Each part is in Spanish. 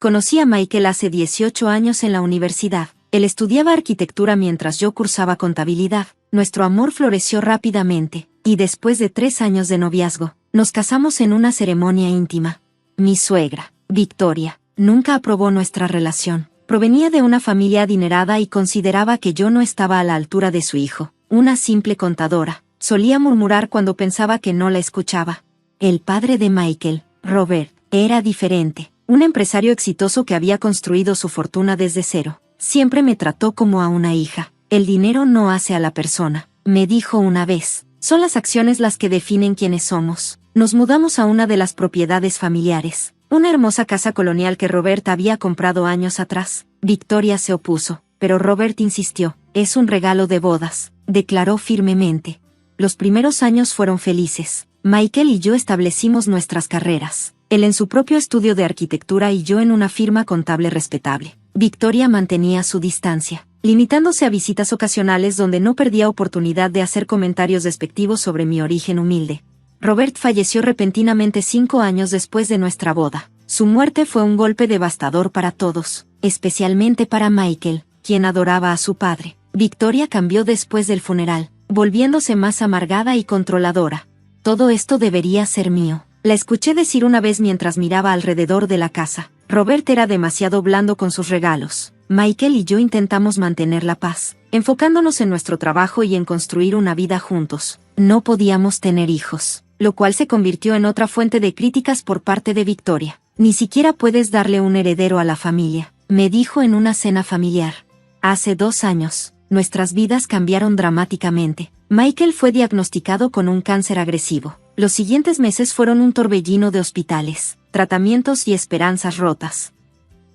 Conocí a Michael hace 18 años en la universidad. Él estudiaba arquitectura mientras yo cursaba contabilidad. Nuestro amor floreció rápidamente, y después de 3 años de noviazgo, nos casamos en una ceremonia íntima. Mi suegra, Victoria, nunca aprobó nuestra relación. Provenía de una familia adinerada y consideraba que yo no estaba a la altura de su hijo, una simple contadora. Solía murmurar cuando pensaba que no la escuchaba. El padre de Michael, Robert, era diferente. Un empresario exitoso que había construido su fortuna desde cero. Siempre me trató como a una hija. El dinero no hace a la persona, me dijo una vez. Son las acciones las que definen quiénes somos. Nos mudamos a una de las propiedades familiares. Una hermosa casa colonial que Robert había comprado años atrás. Victoria se opuso, pero Robert insistió. Es un regalo de bodas, declaró firmemente. Los primeros años fueron felices. Michael y yo establecimos nuestras carreras. Él en su propio estudio de arquitectura y yo en una firma contable respetable. Victoria mantenía su distancia, limitándose a visitas ocasionales donde no perdía oportunidad de hacer comentarios despectivos sobre mi origen humilde. Robert falleció repentinamente 5 años después de nuestra boda. Su muerte fue un golpe devastador para todos, especialmente para Michael, quien adoraba a su padre. Victoria cambió después del funeral, volviéndose más amargada y controladora. Todo esto debería ser mío. La escuché decir una vez mientras miraba alrededor de la casa. Robert era demasiado blando con sus regalos. Michael y yo intentamos mantener la paz, enfocándonos en nuestro trabajo y en construir una vida juntos. No podíamos tener hijos, lo cual se convirtió en otra fuente de críticas por parte de Victoria. Ni siquiera puedes darle un heredero a la familia, me dijo en una cena familiar. Hace 2 años, nuestras vidas cambiaron dramáticamente. Michael fue diagnosticado con un cáncer agresivo. Los siguientes meses fueron un torbellino de hospitales, tratamientos y esperanzas rotas.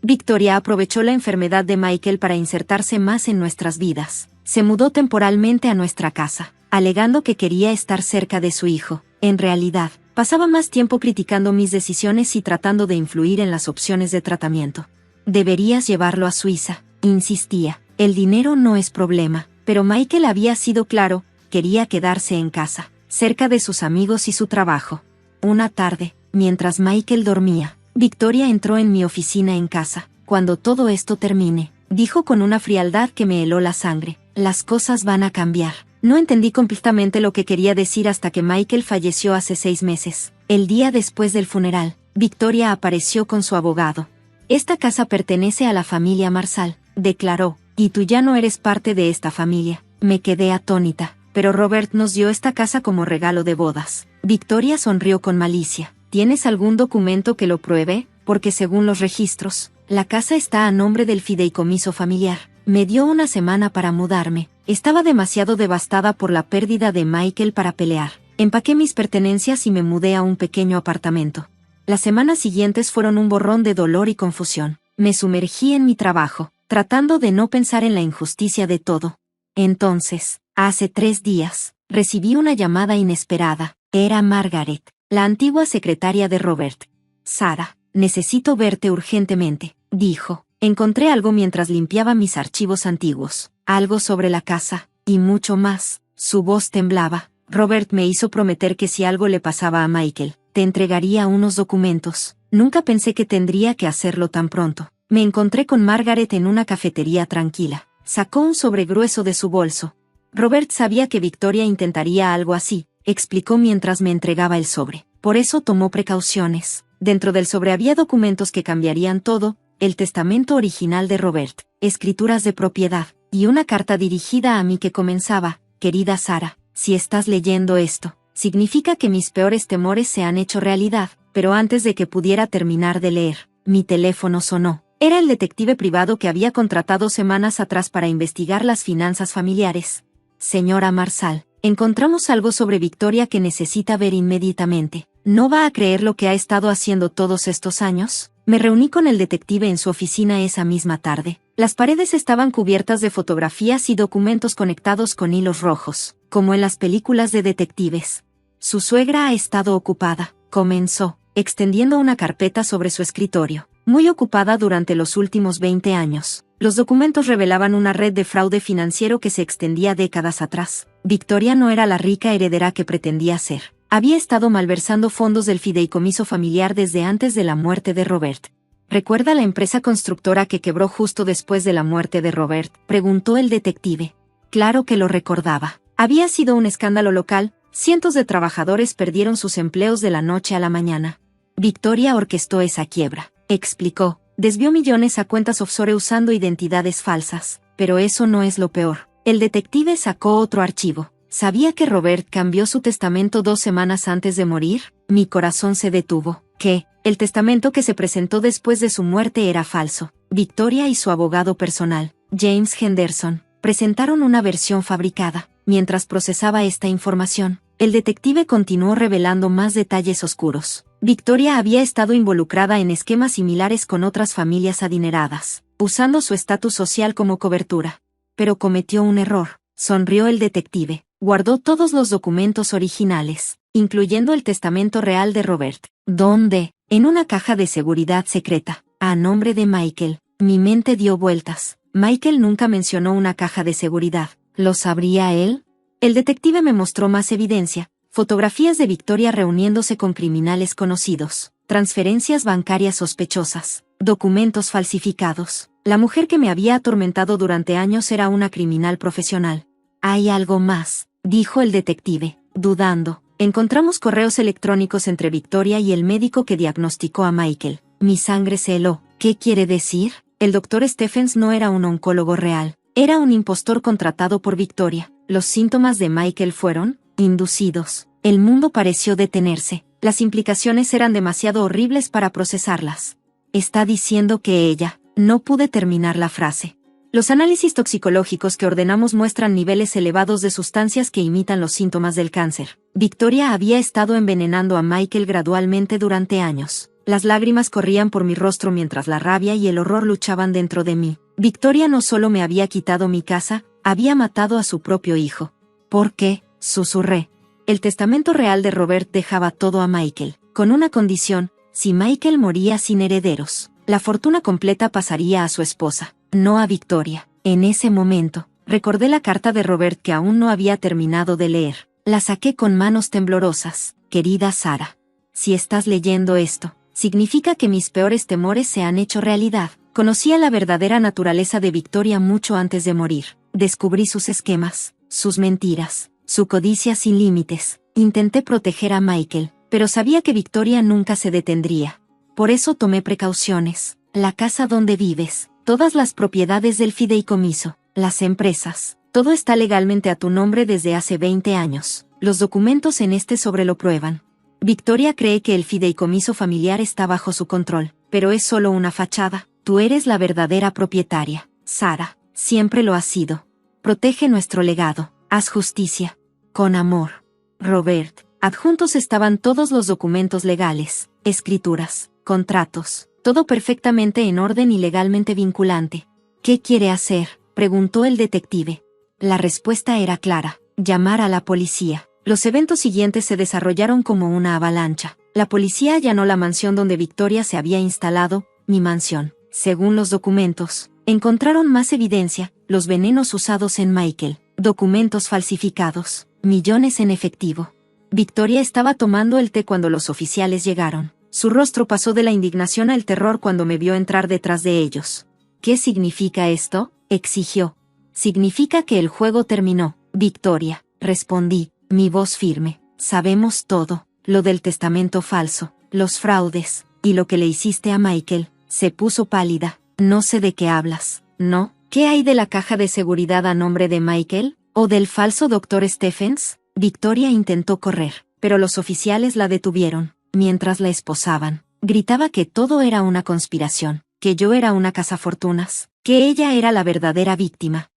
Victoria aprovechó la enfermedad de Michael para insertarse más en nuestras vidas. Se mudó temporalmente a nuestra casa, alegando que quería estar cerca de su hijo. En realidad, pasaba más tiempo criticando mis decisiones y tratando de influir en las opciones de tratamiento. Deberías llevarlo a Suiza, insistía. El dinero no es problema, pero Michael había sido claro, quería quedarse en casa, cerca de sus amigos y su trabajo. Una tarde, mientras Michael dormía, Victoria entró en mi oficina en casa. Cuando todo esto termine, dijo con una frialdad que me heló la sangre, las cosas van a cambiar. No entendí completamente lo que quería decir hasta que Michael falleció hace 6 meses. El día después del funeral, Victoria apareció con su abogado. Esta casa pertenece a la familia Marsal, declaró, y tú ya no eres parte de esta familia. Me quedé atónita. Pero Robert nos dio esta casa como regalo de bodas. Victoria sonrió con malicia. ¿Tienes algún documento que lo pruebe? Porque según los registros, la casa está a nombre del fideicomiso familiar. Me dio una semana para mudarme. Estaba demasiado devastada por la pérdida de Michael para pelear. Empaqué mis pertenencias y me mudé a un pequeño apartamento. Las semanas siguientes fueron un borrón de dolor y confusión. Me sumergí en mi trabajo, tratando de no pensar en la injusticia de todo. Entonces, hace 3 días, recibí una llamada inesperada. Era Margaret, la antigua secretaria de Robert. Sara, necesito verte urgentemente, dijo. Encontré algo mientras limpiaba mis archivos antiguos. Algo sobre la casa, y mucho más. Su voz temblaba. Robert me hizo prometer que si algo le pasaba a Michael, te entregaría unos documentos. Nunca pensé que tendría que hacerlo tan pronto. Me encontré con Margaret en una cafetería tranquila. Sacó un sobre grueso de su bolso. Robert sabía que Victoria intentaría algo así, explicó mientras me entregaba el sobre. Por eso tomó precauciones. Dentro del sobre había documentos que cambiarían todo, el testamento original de Robert, escrituras de propiedad, y una carta dirigida a mí que comenzaba, querida Sara, si estás leyendo esto, significa que mis peores temores se han hecho realidad, pero antes de que pudiera terminar de leer, mi teléfono sonó. Era el detective privado que había contratado semanas atrás para investigar las finanzas familiares. Señora Marsal, encontramos algo sobre Victoria que necesita ver inmediatamente. ¿No va a creer lo que ha estado haciendo todos estos años? Me reuní con el detective en su oficina esa misma tarde. Las paredes estaban cubiertas de fotografías y documentos conectados con hilos rojos, como en las películas de detectives. Su suegra ha estado ocupada, comenzó, extendiendo una carpeta sobre su escritorio. Muy ocupada durante los últimos 20 años. Los documentos revelaban una red de fraude financiero que se extendía décadas atrás. Victoria no era la rica heredera que pretendía ser. Había estado malversando fondos del fideicomiso familiar desde antes de la muerte de Robert. ¿Recuerda la empresa constructora que quebró justo después de la muerte de Robert?, preguntó el detective. Claro que lo recordaba. Había sido un escándalo local, cientos de trabajadores perdieron sus empleos de la noche a la mañana. Victoria orquestó esa quiebra, explicó. Desvió millones a cuentas offshore usando identidades falsas. Pero eso no es lo peor. El detective sacó otro archivo. ¿Sabía que Robert cambió su testamento 2 semanas antes de morir? Mi corazón se detuvo. ¿Qué? El testamento que se presentó después de su muerte era falso. Victoria y su abogado personal, James Henderson, presentaron una versión fabricada. Mientras procesaba esta información, el detective continuó revelando más detalles oscuros. Victoria había estado involucrada en esquemas similares con otras familias adineradas, usando su estatus social como cobertura. Pero cometió un error, sonrió el detective. Guardó todos los documentos originales, incluyendo el testamento real de Robert. ¿Dónde? En una caja de seguridad secreta, a nombre de Michael. Mi mente dio vueltas. Michael nunca mencionó una caja de seguridad. ¿Lo sabría él? El detective me mostró más evidencia. Fotografías de Victoria reuniéndose con criminales conocidos, transferencias bancarias sospechosas, documentos falsificados. La mujer que me había atormentado durante años era una criminal profesional. Hay algo más, dijo el detective, dudando. Encontramos correos electrónicos entre Victoria y el médico que diagnosticó a Michael. Mi sangre se heló. ¿Qué quiere decir? El doctor Stephens no era un oncólogo real. Era un impostor contratado por Victoria. Los síntomas de Michael fueron inducidos. El mundo pareció detenerse. Las implicaciones eran demasiado horribles para procesarlas. Está diciendo que ella... No pude terminar la frase. Los análisis toxicológicos que ordenamos muestran niveles elevados de sustancias que imitan los síntomas del cáncer. Victoria había estado envenenando a Michael gradualmente durante años. Las lágrimas corrían por mi rostro mientras la rabia y el horror luchaban dentro de mí. Victoria no solo me había quitado mi casa, había matado a su propio hijo. ¿Por qué? Susurré. El testamento real de Robert dejaba todo a Michael, con una condición: si Michael moría sin herederos, la fortuna completa pasaría a su esposa, no a Victoria. En ese momento, recordé la carta de Robert que aún no había terminado de leer. La saqué con manos temblorosas. Querida Sara, si estás leyendo esto, significa que mis peores temores se han hecho realidad. Conocía la verdadera naturaleza de Victoria mucho antes de morir. Descubrí sus esquemas, sus mentiras, su codicia sin límites. Intenté proteger a Michael, pero sabía que Victoria nunca se detendría. Por eso tomé precauciones. La casa donde vives, todas las propiedades del fideicomiso, las empresas, todo está legalmente a tu nombre desde hace 20 años. Los documentos en este sobre lo prueban. Victoria cree que el fideicomiso familiar está bajo su control, pero es solo una fachada. Tú eres la verdadera propietaria, Sara. Siempre lo has sido. Protege nuestro legado. Haz justicia. Con amor. Robert. Adjuntos estaban todos los documentos legales, escrituras, contratos, todo perfectamente en orden y legalmente vinculante. ¿Qué quiere hacer?, preguntó el detective. La respuesta era clara: llamar a la policía. Los eventos siguientes se desarrollaron como una avalancha. La policía allanó la mansión donde Victoria se había instalado, mi mansión. Según los documentos, encontraron más evidencia: los venenos usados en Michael, documentos falsificados, millones en efectivo. Victoria estaba tomando el té cuando los oficiales llegaron. Su rostro pasó de la indignación al terror cuando me vio entrar detrás de ellos. ¿Qué significa esto?, exigió. Significa que el juego terminó, Victoria, respondí, mi voz firme. Sabemos todo, lo del testamento falso, los fraudes, y lo que le hiciste a Michael. Se puso pálida. No sé de qué hablas. ¿No? ¿Qué hay de la caja de seguridad a nombre de Michael? ¿O del falso Dr. Stephens? Victoria intentó correr, pero los oficiales la detuvieron. Mientras la esposaban, gritaba que todo era una conspiración, que yo era una cazafortunas, que ella era la verdadera víctima.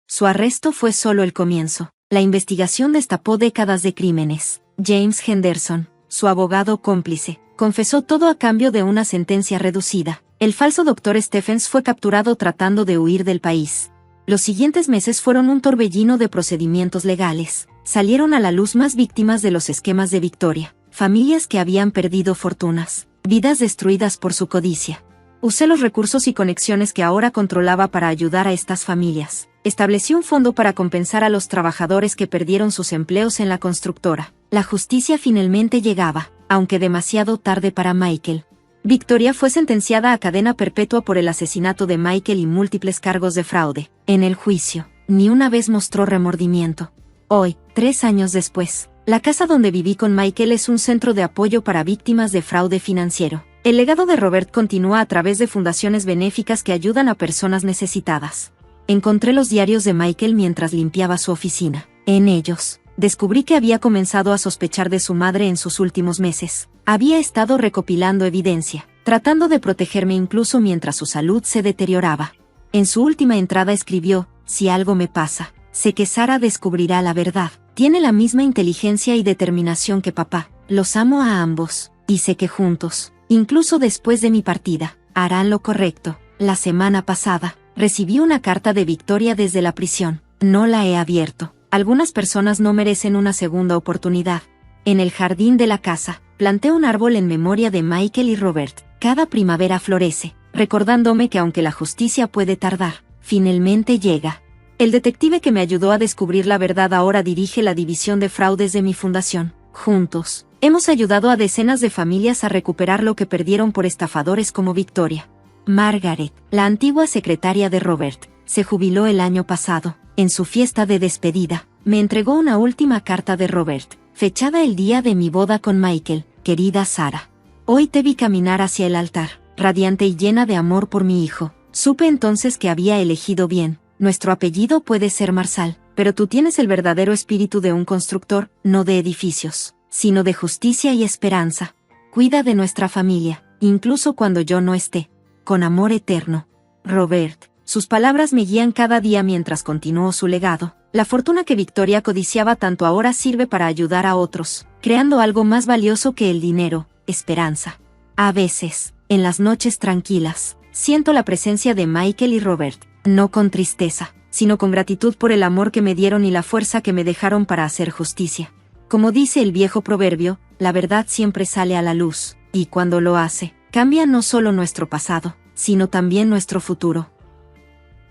Su arresto fue solo el comienzo. La investigación destapó décadas de crímenes. James Henderson, su abogado cómplice, confesó todo a cambio de una sentencia reducida. El falso Dr. Stephens fue capturado tratando de huir del país. Los siguientes meses fueron un torbellino de procedimientos legales. Salieron a la luz más víctimas de los esquemas de Victoria. Familias que habían perdido fortunas, vidas destruidas por su codicia. Usé los recursos y conexiones que ahora controlaba para ayudar a estas familias. Establecí un fondo para compensar a los trabajadores que perdieron sus empleos en la constructora. La justicia finalmente llegaba, aunque demasiado tarde para Michael. Victoria fue sentenciada a cadena perpetua por el asesinato de Michael y múltiples cargos de fraude. En el juicio, ni una vez mostró remordimiento. Hoy, 3 años después, la casa donde viví con Michael es un centro de apoyo para víctimas de fraude financiero. El legado de Robert continúa a través de fundaciones benéficas que ayudan a personas necesitadas. Encontré los diarios de Michael mientras limpiaba su oficina. En ellos, descubrí que había comenzado a sospechar de su madre en sus últimos meses. Había estado recopilando evidencia, tratando de protegerme incluso mientras su salud se deterioraba. En su última entrada escribió: si algo me pasa, sé que Sara descubrirá la verdad. Tiene la misma inteligencia y determinación que papá. Los amo a ambos, y sé que juntos, incluso después de mi partida, harán lo correcto. La semana pasada, recibí una carta de Victoria desde la prisión. No la he abierto. Algunas personas no merecen una segunda oportunidad. En el jardín de la casa, planté un árbol en memoria de Michael y Robert. Cada primavera florece, recordándome que aunque la justicia puede tardar, finalmente llega. El detective que me ayudó a descubrir la verdad ahora dirige la división de fraudes de mi fundación. Juntos, hemos ayudado a decenas de familias a recuperar lo que perdieron por estafadores como Victoria. Margaret, la antigua secretaria de Robert, se jubiló el año pasado. En su fiesta de despedida, me entregó una última carta de Robert, fechada el día de mi boda con Michael. Querida Sara, hoy te vi caminar hacia el altar, radiante y llena de amor por mi hijo. Supe entonces que había elegido bien. Nuestro apellido puede ser Marsal, pero tú tienes el verdadero espíritu de un constructor, no de edificios, sino de justicia y esperanza. Cuida de nuestra familia, incluso cuando yo no esté. Con amor eterno. Robert. Sus palabras me guían cada día mientras continuó su legado. La fortuna que Victoria codiciaba tanto ahora sirve para ayudar a otros, creando algo más valioso que el dinero: esperanza. A veces, en las noches tranquilas, siento la presencia de Michael y Robert, no con tristeza, sino con gratitud por el amor que me dieron y la fuerza que me dejaron para hacer justicia. Como dice el viejo proverbio, la verdad siempre sale a la luz, y cuando lo hace, cambia no solo nuestro pasado, sino también nuestro futuro.